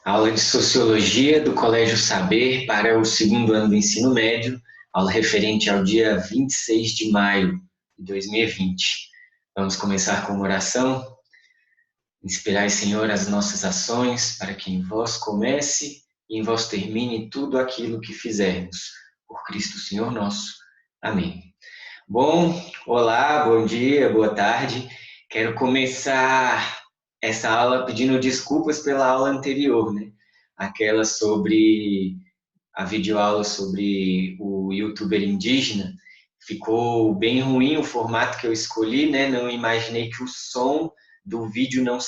Aula de Sociologia do Colégio Saber para o segundo ano do ensino médio, aula referente ao dia 26 de maio de 2020. Vamos começar com uma oração. Inspirai, Senhor, as nossas ações, para que em vós comece e em vós termine tudo aquilo que fizermos. Por Cristo, Senhor nosso. Amém. Bom, olá, bom dia, boa tarde. Quero começar essa aula pedindo desculpas pela aula anterior, né? Aquela sobre a videoaula sobre o youtuber indígena. Ficou bem ruim o formato que eu escolhi, né? Não imaginei que o som do vídeo não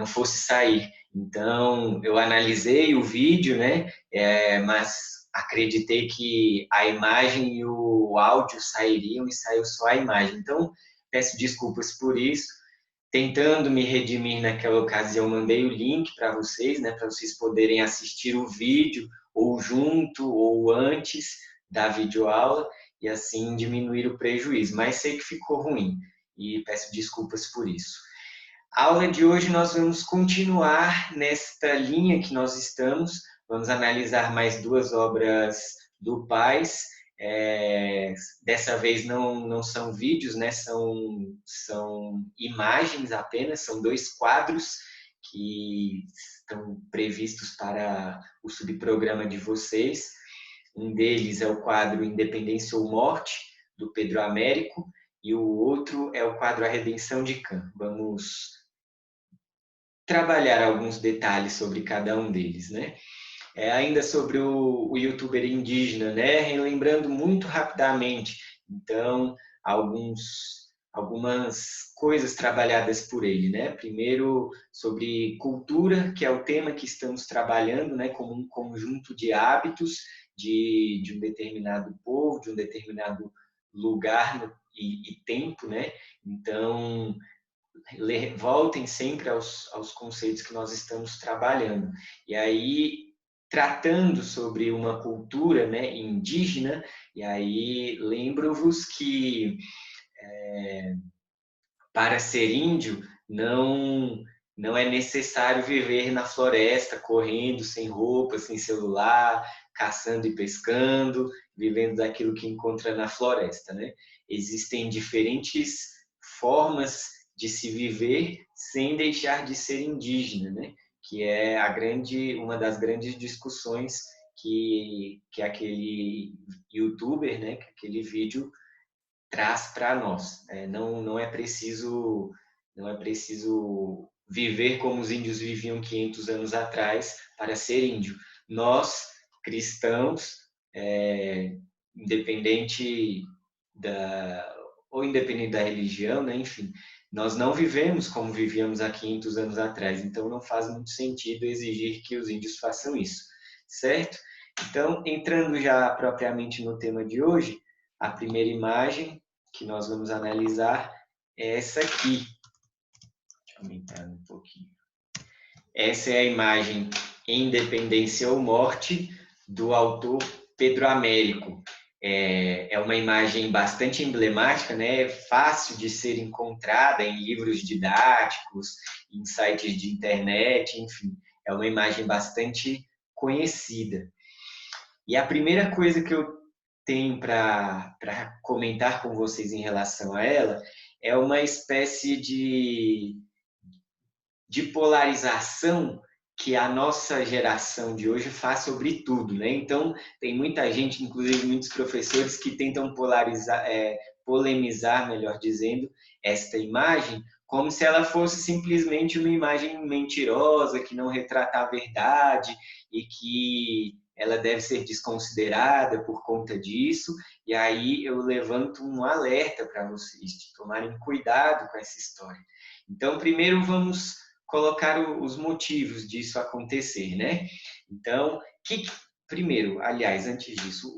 fosse sair. Então, eu analisei o vídeo, né? Mas acreditei que a imagem e o áudio sairiam e saiu só a imagem. Então, peço desculpas por isso. Tentando me redimir naquela ocasião, mandei o link para vocês, né? Para vocês poderem assistir o vídeo ou junto ou antes da videoaula e assim diminuir o prejuízo. Mas sei que ficou ruim e peço desculpas por isso. A aula de hoje nós vamos continuar nesta linha que nós estamos. Vamos analisar mais duas obras do Paz. Dessa vez não são vídeos, né? São imagens apenas, são dois quadros que estão previstos para o subprograma de vocês. Um deles é o quadro Independência ou Morte, do Pedro Américo, e o outro é o quadro A Redenção de Cã. Vamos trabalhar alguns detalhes sobre cada um deles, né? Ainda sobre o youtuber indígena, né? Relembrando muito rapidamente, então, algumas coisas trabalhadas por ele, né? Primeiro, sobre cultura, que é o tema que estamos trabalhando, né? Como um conjunto de hábitos de um determinado povo, de um determinado lugar e tempo, né? Então, voltem sempre aos conceitos que nós estamos trabalhando. E aí, tratando sobre uma cultura, né, indígena, e aí lembro-vos que para ser índio não é necessário viver na floresta, correndo sem roupa, sem celular, caçando e pescando, vivendo daquilo que encontra na floresta, né? Existem diferentes formas de se viver sem deixar de ser indígena, né? Que é uma das grandes discussões que aquele youtuber, né? Que aquele vídeo traz para nós. Não é preciso viver como os índios viviam 500 anos atrás para ser índio. Nós, cristãos, independente independente da religião, né? Enfim, nós não vivemos como vivíamos há 500 anos atrás, então não faz muito sentido exigir que os índios façam isso, certo? Então, entrando já propriamente no tema de hoje, a primeira imagem que nós vamos analisar é essa aqui. Deixa eu aumentar um pouquinho. Essa é a imagem Independência ou Morte, do autor Pedro Américo. É uma imagem bastante emblemática, né? Fácil de ser encontrada em livros didáticos, em sites de internet, enfim. É uma imagem bastante conhecida. E a primeira coisa que eu tenho para comentar com vocês em relação a ela é uma espécie de polarização que a nossa geração de hoje faz sobre tudo, né? Então, tem muita gente, inclusive muitos professores, que tentam polemizar, melhor dizendo, esta imagem, como se ela fosse simplesmente uma imagem mentirosa, que não retrata a verdade e que ela deve ser desconsiderada por conta disso. E aí eu levanto um alerta para vocês de tomarem cuidado com essa história. Então, primeiro vamos colocar os motivos disso acontecer, né? Então, primeiro, aliás, antes disso,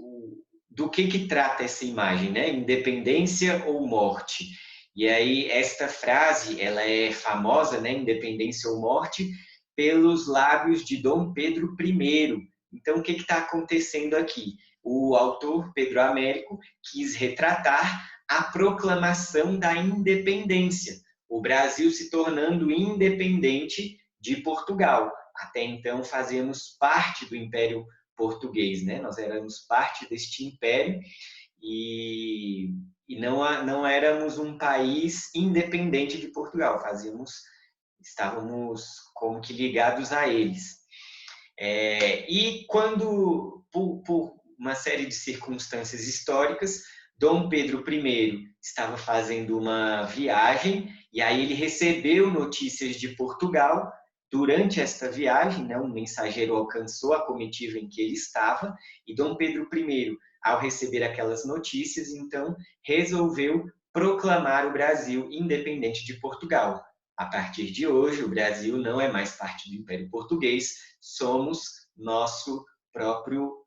do que trata essa imagem, né? Independência ou morte? E aí, esta frase, ela é famosa, né? Independência ou morte, pelos lábios de Dom Pedro I. Então, o que está acontecendo aqui? O autor, Pedro Américo, quis retratar a proclamação da independência, o Brasil se tornando independente de Portugal. até então fazíamos parte do Império Português, né? Nós éramos parte deste império e não éramos um país independente de Portugal, estávamos como que ligados a eles. E quando, por uma série de circunstâncias históricas, Dom Pedro I estava fazendo uma viagem e aí ele recebeu notícias de Portugal. Durante esta viagem, né, um mensageiro alcançou a comitiva em que ele estava e Dom Pedro I, ao receber aquelas notícias, então resolveu proclamar o Brasil independente de Portugal. A partir de hoje, o Brasil não é mais parte do Império Português, somos nosso próprio,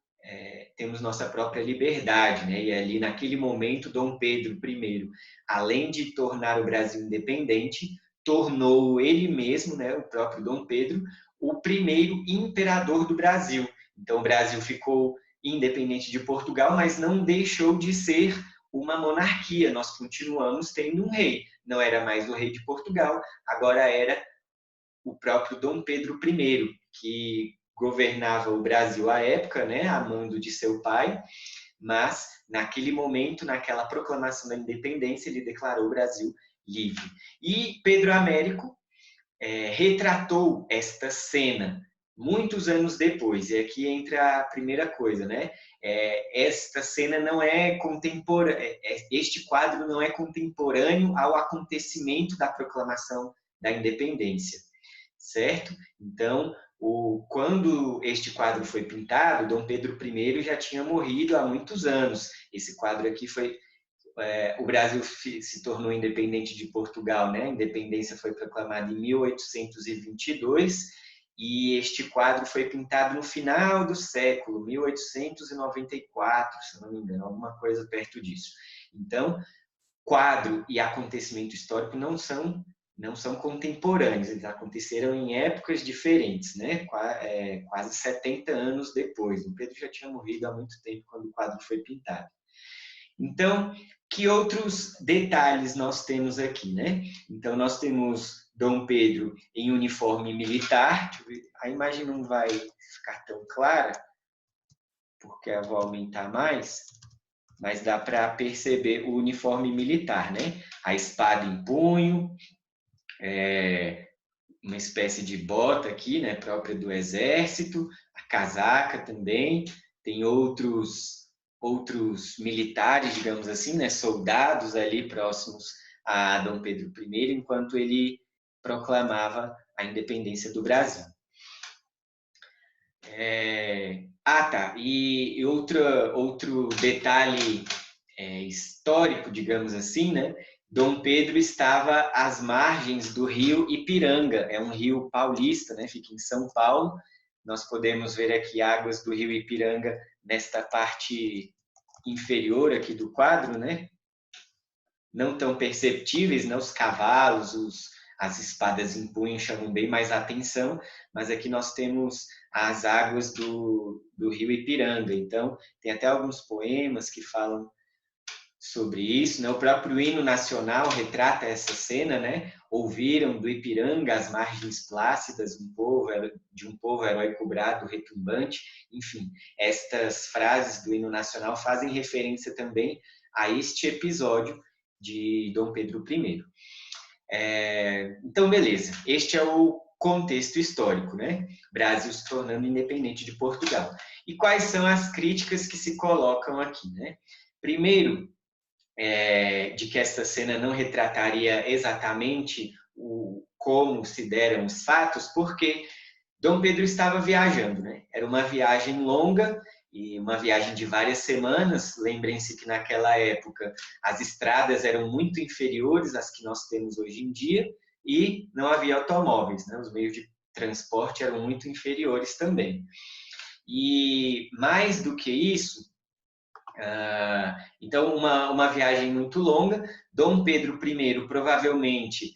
temos nossa própria liberdade, né? E ali naquele momento, Dom Pedro I, além de tornar o Brasil independente, tornou ele mesmo, né, o próprio Dom Pedro, o primeiro imperador do Brasil. Então o Brasil ficou independente de Portugal, mas não deixou de ser uma monarquia. Nós continuamos tendo um rei. Não era mais o rei de Portugal, agora era o próprio Dom Pedro I, que governava o Brasil à época, né, a mando de seu pai, mas naquele momento, naquela proclamação da independência, ele declarou o Brasil livre. E Pedro Américo retratou esta cena muitos anos depois, e aqui entra a primeira coisa, né? Esta cena não é contemporânea, este quadro não é contemporâneo ao acontecimento da proclamação da independência, certo? Então, quando este quadro foi pintado, Dom Pedro I já tinha morrido há muitos anos. Esse quadro aqui foi o Brasil se tornou independente de Portugal, né? A independência foi proclamada em 1822 e este quadro foi pintado no final do século, 1894, se não me engano, alguma coisa perto disso. Então, quadro e acontecimento histórico não são contemporâneos, eles aconteceram em épocas diferentes, né? Quase 70 anos depois. O Pedro já tinha morrido há muito tempo quando o quadro foi pintado. Então, que outros detalhes nós temos aqui, né? Então, nós temos Dom Pedro em uniforme militar. A imagem não vai ficar tão clara, porque eu vou aumentar mais, mas dá para perceber o uniforme militar, né? A espada em punho, uma espécie de bota aqui, né, própria do exército, a casaca também, tem outros militares, digamos assim, né, soldados ali próximos a Dom Pedro I, enquanto ele proclamava a independência do Brasil. Tá, e outro detalhe histórico, digamos assim, né, Dom Pedro estava às margens do rio Ipiranga, é um rio paulista, né, fica em São Paulo. Nós podemos ver aqui águas do rio Ipiranga nesta parte inferior aqui do quadro, né? Não tão perceptíveis, né? Os cavalos, as espadas em punho chamam bem mais a atenção, mas aqui nós temos as águas do rio Ipiranga. Então, tem até alguns poemas que falam sobre isso, né? O próprio hino nacional retrata essa cena, né? Ouviram do Ipiranga as margens plácidas de um povo heróico brado retumbante. Enfim, estas frases do hino nacional fazem referência também a este episódio de Dom Pedro I. Então, beleza. Este é o contexto histórico, né? Brasil se tornando independente de Portugal. E quais são as críticas que se colocam aqui, né? Primeiro, de que esta cena não retrataria exatamente como se deram os fatos, porque Dom Pedro estava viajando, né? Era uma viagem longa e uma viagem de várias semanas. Lembrem-se que naquela época as estradas eram muito inferiores às que nós temos hoje em dia e não havia automóveis, né? Os meios de transporte eram muito inferiores também. E mais do que isso, então, uma viagem muito longa. Dom Pedro I, provavelmente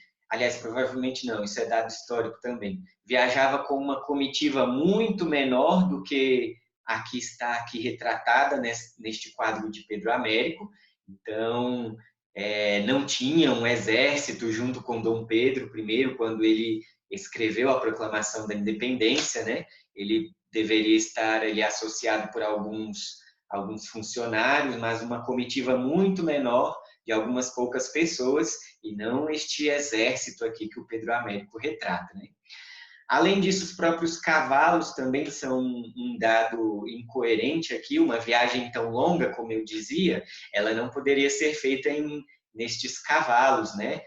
não, isso é dado histórico também, viajava com uma comitiva muito menor do que a que está aqui retratada neste quadro de Pedro Américo. Então, não tinha um exército junto com Dom Pedro I, quando ele escreveu a Proclamação da Independência, né? Ele deveria estar ali associado por alguns funcionários, mas uma comitiva muito menor de algumas poucas pessoas, e não este exército aqui que o Pedro Américo retrata, né? Além disso, os próprios cavalos também são um dado incoerente aqui. Uma viagem tão longa, como eu dizia, ela não poderia ser feita nestes cavalos, né?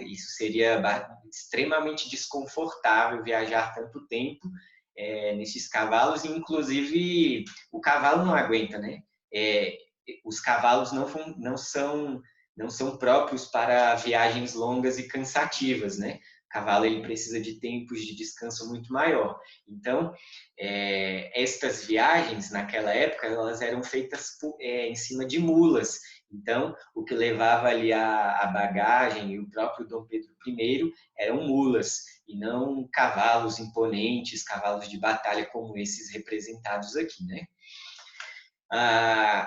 Isso seria extremamente desconfortável viajar tanto tempo nesses cavalos, e inclusive o cavalo não aguenta, né? Os cavalos não são próprios para viagens longas e cansativas, né? O cavalo ele precisa de tempos de descanso muito maior. Então, estas viagens, naquela época, elas eram feitas em cima de mulas. Então, o que levava ali a bagagem e o próprio Dom Pedro I eram mulas, e não cavalos imponentes, cavalos de batalha como esses representados aqui, né?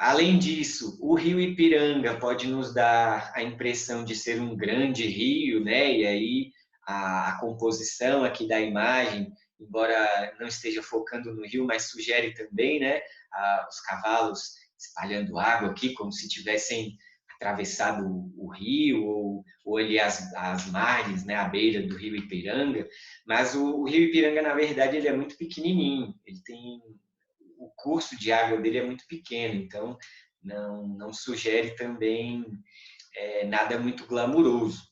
Além disso, o rio Ipiranga pode nos dar a impressão de ser um grande rio, né? E aí a composição aqui da imagem, embora não esteja focando no rio, mas sugere também, né? Os cavalos espalhando água aqui, como se tivessem atravessado o rio ou ali as margens, né? À beira do rio Ipiranga. Mas o rio Ipiranga, na verdade, ele é muito pequenininho. Ele tem o curso de água dele é muito pequeno, então não sugere também nada muito glamuroso.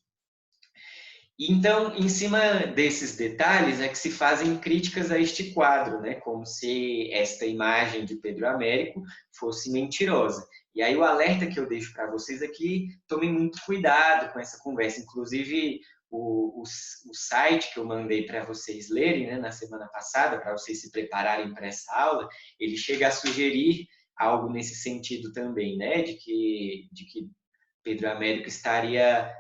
Então, em cima desses detalhes é que se fazem críticas a este quadro, né? Como se esta imagem de Pedro Américo fosse mentirosa. E aí o alerta que eu deixo para vocês aqui, tomem muito cuidado com essa conversa. Inclusive, o site que eu mandei para vocês lerem, né, na semana passada, para vocês se prepararem para essa aula, ele chega a sugerir algo nesse sentido também, né? De que Pedro Américo estaria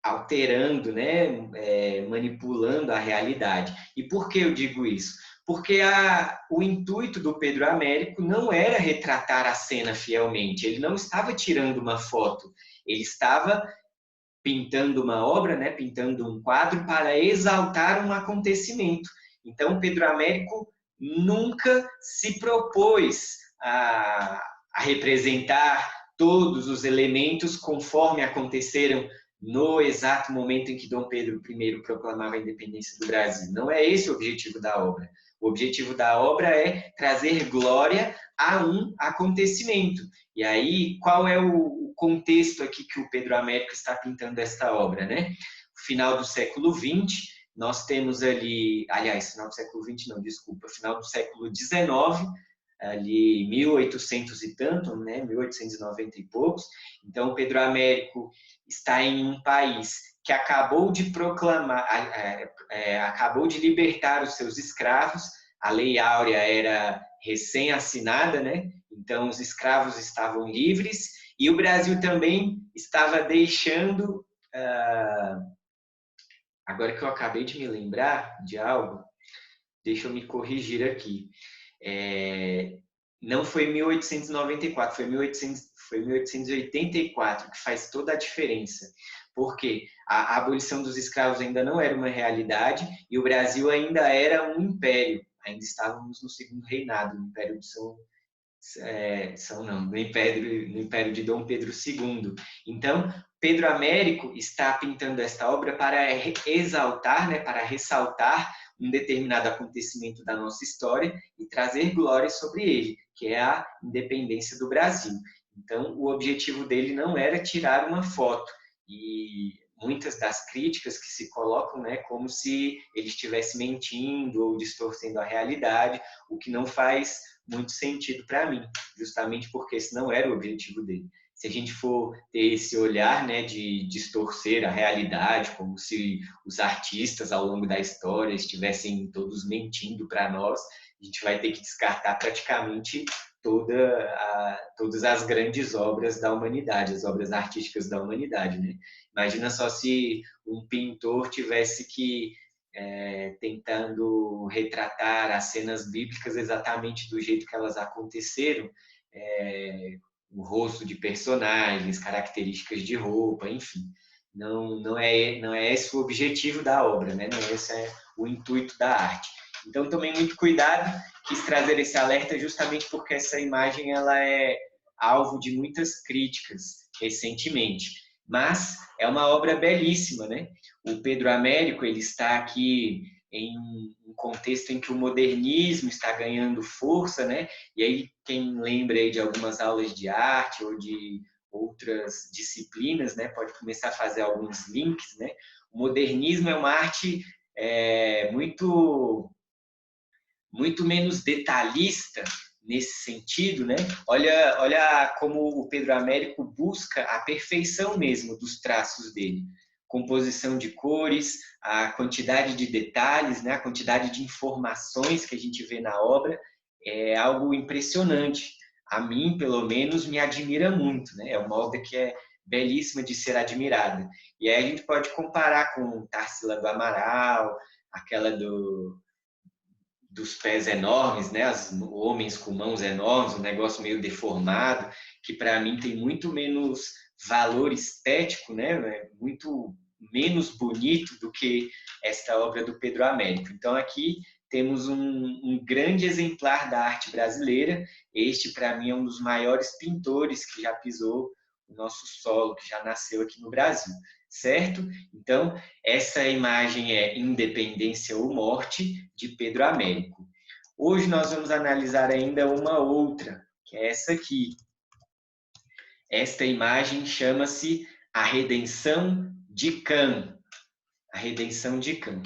alterando, né, manipulando a realidade. E por que eu digo isso? Porque o intuito do Pedro Américo não era retratar a cena fielmente, ele não estava tirando uma foto, ele estava pintando uma obra, né, pintando um quadro para exaltar um acontecimento. Então, Pedro Américo nunca se propôs a representar todos os elementos conforme aconteceram no exato momento em que Dom Pedro I proclamava a independência do Brasil. Não é esse o objetivo da obra. O objetivo da obra é trazer glória a um acontecimento. E aí, qual é o contexto aqui que o Pedro Américo está pintando esta obra, né? Final do século XX, nós temos ali, aliás, final do século XX não, desculpa, final do século XIX, ali 1800 e tanto, né, 1890 e poucos. Então, Pedro Américo está em um país que acabou de proclamar, acabou de libertar os seus escravos. A Lei Áurea era recém-assinada, né? Então os escravos estavam livres e o Brasil também estava deixando. Agora que eu acabei de me lembrar de algo, deixa eu me corrigir aqui. Não foi 1894, foi 1884, que faz toda a diferença. Porque a abolição dos escravos ainda não era uma realidade e o Brasil ainda era um império. Ainda estávamos no segundo reinado, no Império de no Império de Dom Pedro II. Então, Pedro Américo está pintando esta obra para exaltar, né, para ressaltar um determinado acontecimento da nossa história e trazer glória sobre ele, que é a independência do Brasil. Então, o objetivo dele não era tirar uma foto. E muitas das críticas que se colocam, né, como se ele estivesse mentindo ou distorcendo a realidade, o que não faz muito sentido para mim, justamente porque esse não era o objetivo dele. Se a gente for ter esse olhar, né, de distorcer a realidade, como se os artistas ao longo da história estivessem todos mentindo para nós, a gente vai ter que descartar praticamente todas as grandes obras da humanidade, as obras artísticas da humanidade, né? Imagina só se um pintor tivesse que tentando retratar as cenas bíblicas exatamente do jeito que elas aconteceram, o rosto de personagens, características de roupa, enfim. Não é esse o objetivo da obra, né? Não é esse é o intuito da arte. Então, tomei muito cuidado, quis trazer esse alerta justamente porque essa imagem ela é alvo de muitas críticas recentemente. Mas é uma obra belíssima, né? O Pedro Américo ele está aqui em um contexto em que o modernismo está ganhando força, né? E aí quem lembra aí de algumas aulas de arte ou de outras disciplinas, né, pode começar a fazer alguns links, né? O modernismo é uma arte muito menos detalhista nesse sentido, né? Olha como o Pedro Américo busca a perfeição mesmo dos traços dele. Composição de cores, a quantidade de detalhes, né? A quantidade de informações que a gente vê na obra é algo impressionante. A mim, pelo menos, me admira muito, né? É uma obra que é belíssima de ser admirada. E aí a gente pode comparar com Tarsila do Amaral, aquela dos pés enormes, né? Homens com mãos enormes, um negócio meio deformado, que para mim tem muito menos valor estético, né? Muito menos bonito do que esta obra do Pedro Américo. Então aqui temos um grande exemplar da arte brasileira. Este, para mim, é um dos maiores pintores que já pisou o nosso solo, que já nasceu aqui no Brasil, certo? Então, essa imagem é Independência ou Morte, de Pedro Américo. Hoje nós vamos analisar ainda uma outra, que é essa aqui. Esta imagem chama-se A Redenção de Cã. A Redenção de Cã.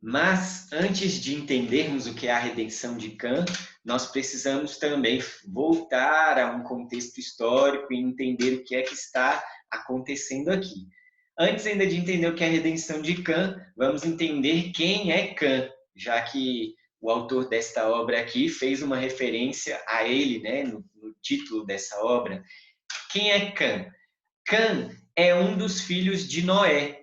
Mas, antes de entendermos o que é a Redenção de Cã, nós precisamos também voltar a um contexto histórico e entender o que é que está acontecendo aqui. Antes ainda de entender o que é a Redenção de Cã, vamos entender quem é Cã, já que o autor desta obra aqui fez uma referência a ele, né, no título dessa obra. Quem é Cã? Cã é um dos filhos de Noé.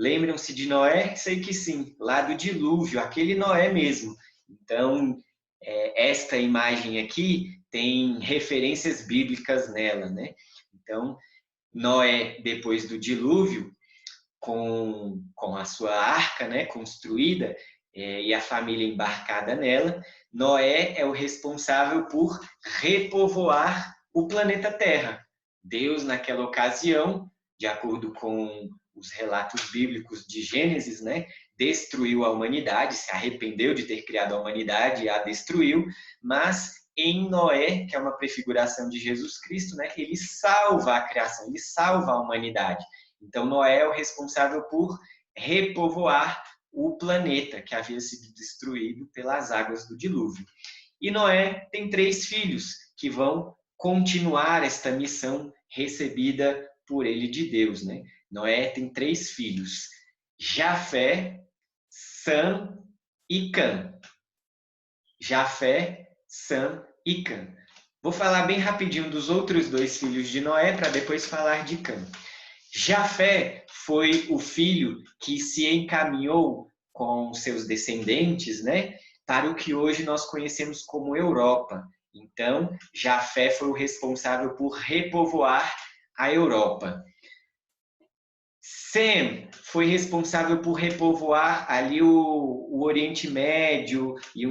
Lembram-se de Noé? Sei que sim, lá do dilúvio, aquele Noé mesmo. Então, esta imagem aqui tem referências bíblicas nela, né? Então, Noé, depois do dilúvio, com a sua arca, né, construída, e a família embarcada nela, Noé é o responsável por repovoar o planeta Terra. Deus, naquela ocasião, de acordo com os relatos bíblicos de Gênesis, né, destruiu a humanidade, se arrependeu de ter criado a humanidade e a destruiu, mas em Noé, que é uma prefiguração de Jesus Cristo, né, ele salva a criação, ele salva a humanidade. Então, Noé é o responsável por repovoar o planeta que havia sido destruído pelas águas do dilúvio. E Noé tem 3 filhos que vão continuar esta missão recebida por ele de Deus, né? Noé tem 3 filhos: Jafé, Sam e Cã. Jafé, Sam e Cã. Vou falar bem rapidinho dos outros 2 filhos de Noé para depois falar de Cã. Jafé foi o filho que se encaminhou com seus descendentes, né, para o que hoje nós conhecemos como Europa. Então, Jafé foi o responsável por repovoar a Europa. Sem foi responsável por repovoar ali o Oriente Médio e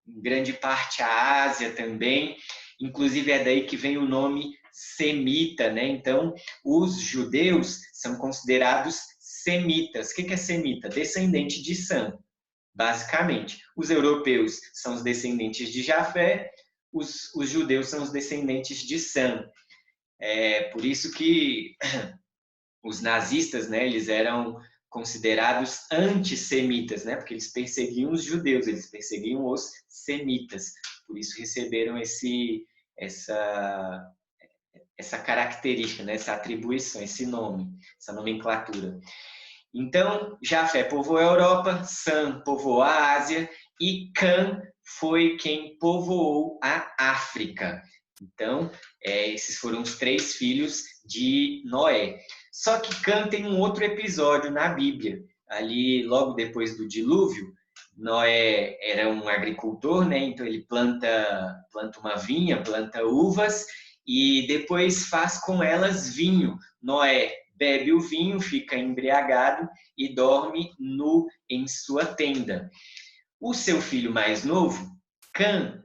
grande parte a Ásia também. Inclusive é daí que vem o nome semita, né? Então, os judeus são considerados semitas. O que é semita? Descendente de Sam, basicamente. Os europeus são os descendentes de Jafé, os judeus são os descendentes de Sam. É por isso que os nazistas, né, eles eram considerados antissemitas, né, porque eles perseguiam os judeus, eles perseguiam os semitas. Por isso receberam essa característica, né, essa atribuição, esse nome, essa nomenclatura. Então, Jafé povoou a Europa, Sam povoou a Ásia e Cã foi quem povoou a África. Então, esses foram os 3 filhos de Noé. Só que Cã tem um outro episódio na Bíblia. Ali, logo depois do dilúvio, Noé era um agricultor, né? Então ele planta uma vinha, planta uvas, e depois faz com elas vinho. Noé bebe o vinho, fica embriagado e dorme nu em sua tenda. O seu filho mais novo, Cã,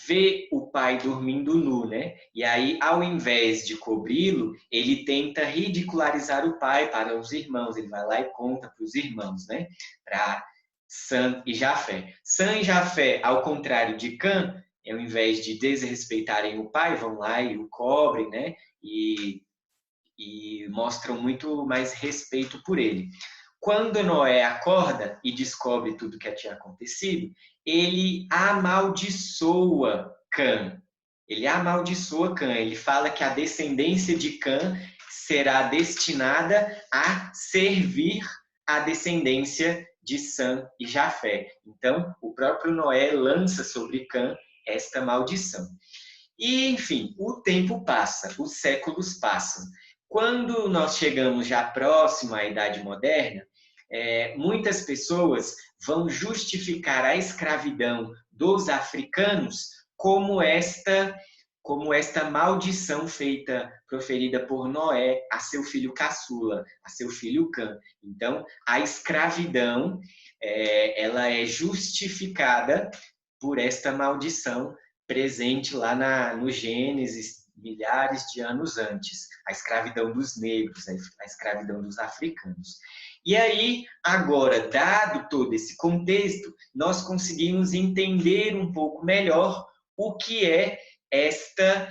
vê o pai dormindo nu, né? E aí, ao invés de cobri-lo, ele tenta ridicularizar o pai para os irmãos. Ele vai lá e conta para os irmãos, né? Para Sam e Jafé. Sam e Jafé, ao contrário de Cã, ao invés de desrespeitarem o pai, vão lá e o cobrem, né? E mostram muito mais respeito por ele. Quando Noé acorda e descobre tudo que tinha acontecido, ele amaldiçoa Cã. Ele amaldiçoa Cã. Ele fala que a descendência de Cã será destinada a servir a descendência de Sam e Jafé. Então, o próprio Noé lança sobre Cã esta maldição. E, enfim, o tempo passa, os séculos passam. Quando nós chegamos já próximo à Idade Moderna, muitas pessoas vão justificar a escravidão dos africanos como esta maldição proferida por Noé a seu filho caçula, a seu filho Cã. Então, a escravidão ela é justificada por esta maldição presente lá no Gênesis, milhares de anos antes, a escravidão dos negros, a escravidão dos africanos. E aí, agora, dado todo esse contexto, nós conseguimos entender um pouco melhor o que é esta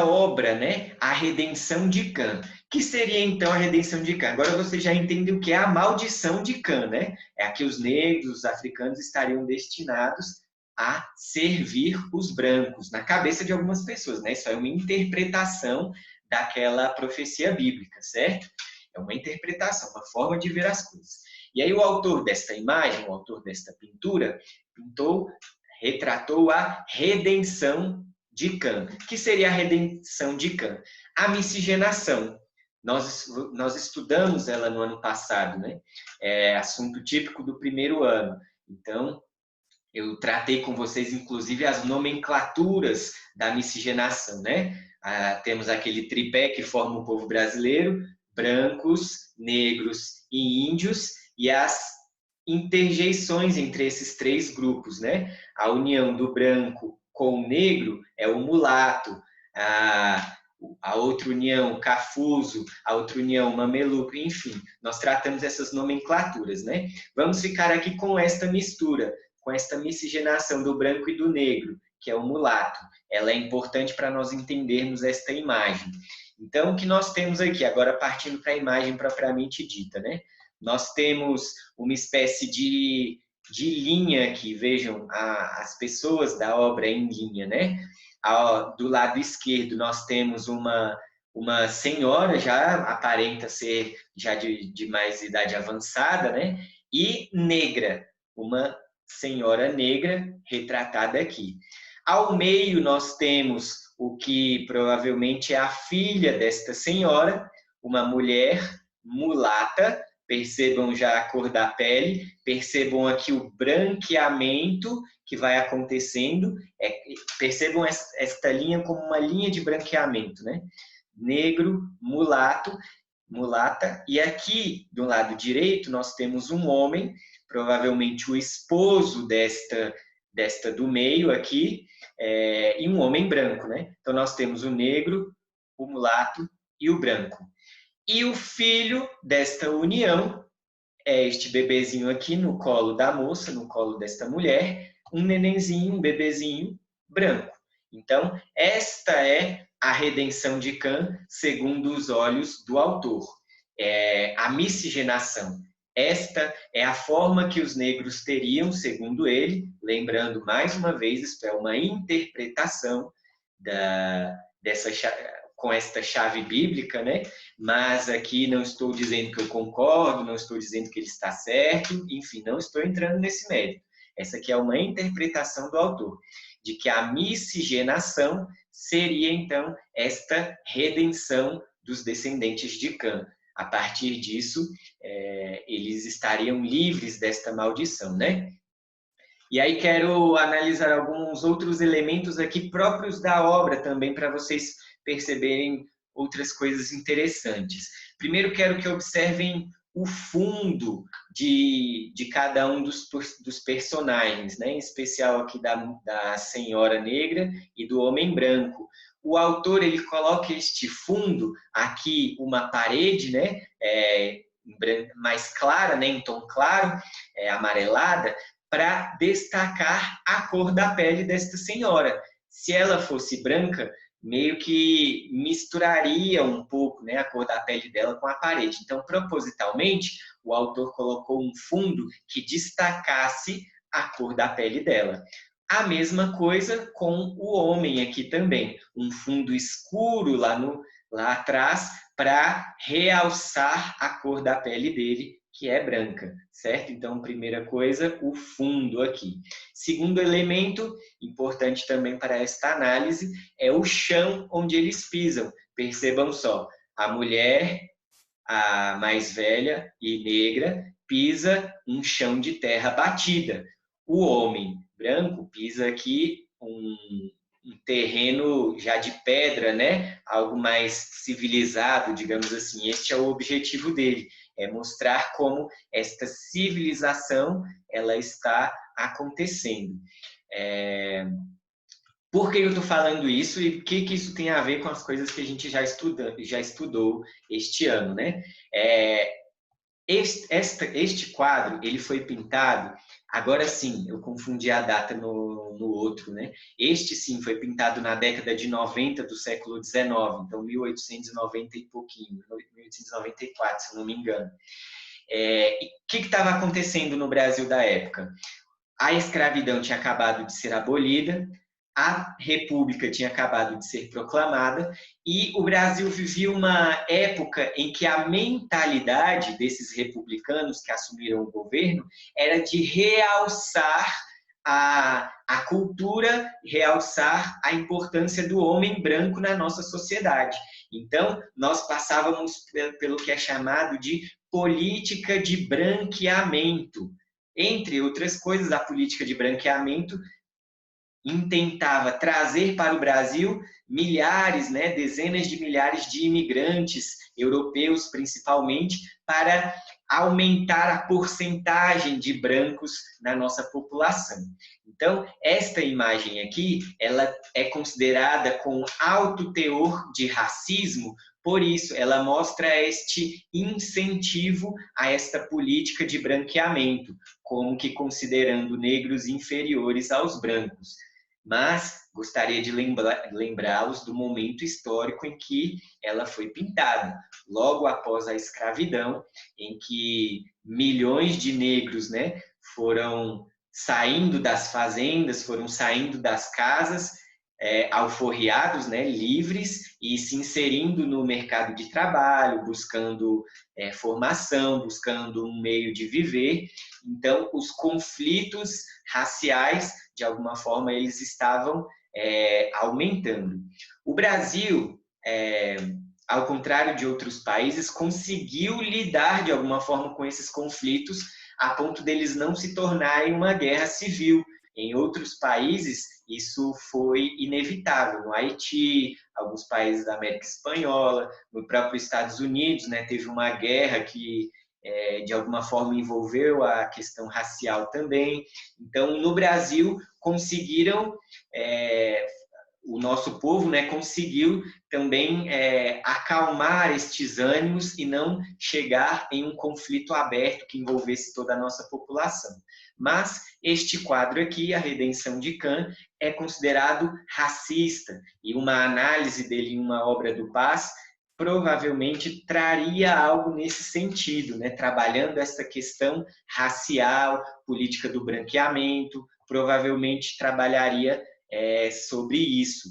obra, né? A redenção de Cã. Que seria, então, a redenção de Cã? Agora você já entende o que é a maldição de Cã, né? É a que os negros, os africanos estariam destinados a servir os brancos, na cabeça de algumas pessoas, né? Isso é uma interpretação daquela profecia bíblica, certo? É uma interpretação, uma forma de ver as coisas. E aí o autor desta imagem, o autor desta pintura, retratou a redenção de Cã. O que seria a redenção de Cã? A miscigenação. Nós estudamos ela no ano passado, né? É assunto típico do primeiro ano. Então, eu tratei com vocês, inclusive, as nomenclaturas da miscigenação, né? Temos aquele tripé que forma o povo brasileiro, brancos, negros e índios, e as interjeições entre esses três grupos, né? A união do branco com o negro é o mulato, a outra união, cafuso, a outra união, mameluco, enfim, nós tratamos essas nomenclaturas, né? Vamos ficar aqui com esta mistura, com esta miscigenação do branco e do negro, que é o mulato. Ela é importante para nós entendermos esta imagem. Então, o que nós temos aqui, agora partindo para a imagem propriamente dita, né? Nós temos uma espécie de linha aqui, vejam, as pessoas da obra em linha, né? Do lado esquerdo, nós temos uma senhora, já aparenta ser já de mais idade avançada, né? E negra, uma senhora negra retratada aqui. Ao meio, nós temos o que provavelmente é a filha desta senhora, uma mulher mulata. Percebam já a cor da pele, percebam aqui o branqueamento que vai acontecendo, percebam esta linha como uma linha de branqueamento, né? Negro, mulato, mulata, e aqui do lado direito nós temos um homem, provavelmente o esposo desta do meio aqui, e um homem branco, né? Então nós temos o negro, o mulato e o branco. E o filho desta união é este bebezinho aqui no colo da moça, no colo desta mulher, um nenenzinho, um bebezinho branco. Então, esta é a redenção de Cã, segundo os olhos do autor. A miscigenação. Esta é a forma que os negros teriam, segundo ele, lembrando mais uma vez, isto é uma interpretação com esta chave bíblica, né? Mas aqui não estou dizendo que eu concordo, não estou dizendo que ele está certo, enfim, não estou entrando nesse mérito. Essa aqui é uma interpretação do autor, de que a miscigenação seria, então, esta redenção dos descendentes de Cã. A partir disso, eles estariam livres desta maldição, né? E aí quero analisar alguns outros elementos aqui próprios da obra também, para vocês perceberem outras coisas interessantes. Primeiro quero que observem o fundo de cada um dos personagens, né? Em especial aqui da Senhora Negra e do Homem Branco. O autor ele coloca este fundo aqui, uma parede, né? Mais clara, né? Em tom claro, amarelada, para destacar a cor da pele desta senhora. Se ela fosse branca, meio que misturaria um pouco, né, a cor da pele dela com a parede. Então, propositalmente, o autor colocou um fundo que destacasse a cor da pele dela. A mesma coisa com o homem aqui também. Um fundo escuro lá atrás para realçar a cor da pele dele, que é branca, certo? Então, primeira coisa, o fundo aqui. Segundo elemento, importante também para esta análise, é o chão onde eles pisam. Percebam só, a mulher, a mais velha e negra, pisa um chão de terra batida. O homem branco pisa aqui um terreno já de pedra, né? Algo mais civilizado, digamos assim. Este é o objetivo dele, é mostrar como esta civilização ela está acontecendo. Por que eu estou falando isso e o que isso tem a ver com as coisas que a gente já estudou este ano, né? Este quadro ele foi pintado, agora sim, eu confundi a data no outro, né? Este sim foi pintado na década de 90 do século XIX, então 1890 e pouquinho, 1894, se eu não me engano. E o que estava acontecendo no Brasil da época? A escravidão tinha acabado de ser abolida, a República tinha acabado de ser proclamada e o Brasil vivia uma época em que a mentalidade desses republicanos que assumiram o governo era de realçar a cultura, realçar a importância do homem branco na nossa sociedade. Então, nós passávamos pelo que é chamado de política de branqueamento. Entre outras coisas, a política de branqueamento intentava trazer para o Brasil milhares, né, dezenas de milhares de imigrantes, europeus principalmente, para aumentar a porcentagem de brancos na nossa população. Então, esta imagem aqui, ela é considerada com alto teor de racismo, por isso ela mostra este incentivo a esta política de branqueamento, como que considerando negros inferiores aos brancos. Mas gostaria de lembrá-los do momento histórico em que ela foi pintada, logo após a escravidão, em que milhões de negros, né, foram saindo das fazendas, foram saindo das casas, alforriados, né, livres, e se inserindo no mercado de trabalho, buscando formação, buscando um meio de viver. Então, os conflitos raciais, de alguma forma, eles estavam aumentando. O Brasil, ao contrário de outros países, conseguiu lidar, de alguma forma, com esses conflitos, a ponto deles não se tornarem uma guerra civil. Em outros países, isso foi inevitável. No Haiti, alguns países da América Espanhola, no próprio Estados Unidos, né, teve uma guerra que, de alguma forma, envolveu a questão racial também. Então, no Brasil, conseguiram, o nosso povo, né, conseguiu também acalmar estes ânimos e não chegar em um conflito aberto que envolvesse toda a nossa população. Mas este quadro aqui, A Redenção de Kant, é considerado racista, e uma análise dele em uma obra do Paz provavelmente traria algo nesse sentido, né? Trabalhando essa questão racial, política do branqueamento, provavelmente trabalharia sobre isso,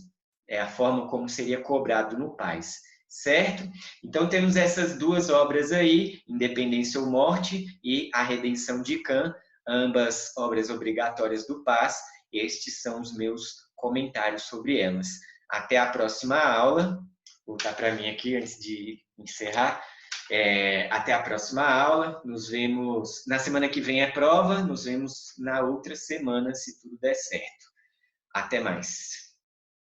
a forma como seria cobrado no Paz, certo? Então temos essas duas obras aí, Independência ou Morte e A Redenção de Kant, ambas obras obrigatórias do Paz. Estes são os meus comentários sobre elas. Até a próxima aula. Vou voltar para mim aqui antes de encerrar. Até a próxima aula. Nos vemos na semana que vem é prova. Nos vemos na outra semana, se tudo der certo. Até mais.